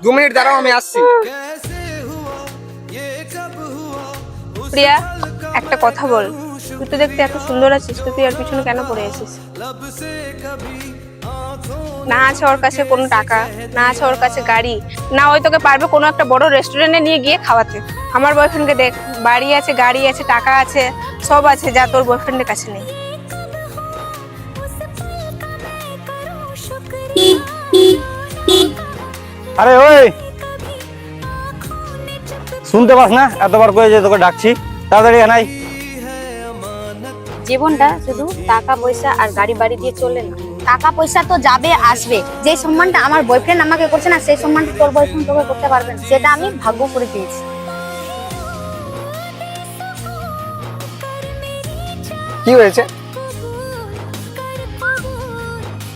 দু মিনিট দাঁড়াও, আমি আসছি। প্রিয়া, একটা কথা বল, তুই তো দেখতে এত সুন্দর আছিস, তো তুই আর পিছনে কেন পড়ে আছিস? না আছে ওর কাছে কোনো টাকা, না আছে ওর কাছে গাড়ি, না ওই তোকে পারবে কোনো একটা বড় রেস্টুরেন্টে নিয়ে গিয়ে খাওয়াতে। আমার বয়ফ্রেন্ডকে দেখ, বাড়ি আছে, গাড়ি আছে, টাকা আছে, সব আছে, যা তোর বয়ফ্রেন্ডের কাছে নেই। আরে ওই, শুনতে পাস না? এতবার করে যে তোকে ডাকছি, তাড়াতাড়ি আনাই। জীবনটা শুধু টাকা পয়সা আর গাড়ি বাড়ি দিয়ে চলে না। টাকা পয়সা তো যাবে আসবে, যে সম্মানটা আমার বয়ফ্রেন্ড আমাকে করছে না, সেই সম্মানটা তোর বয়ফ্রেন্ড তোকে করতে পারবে না। সেটা আমি ভাগ্য করে পেয়েছি। কি হয়েছে?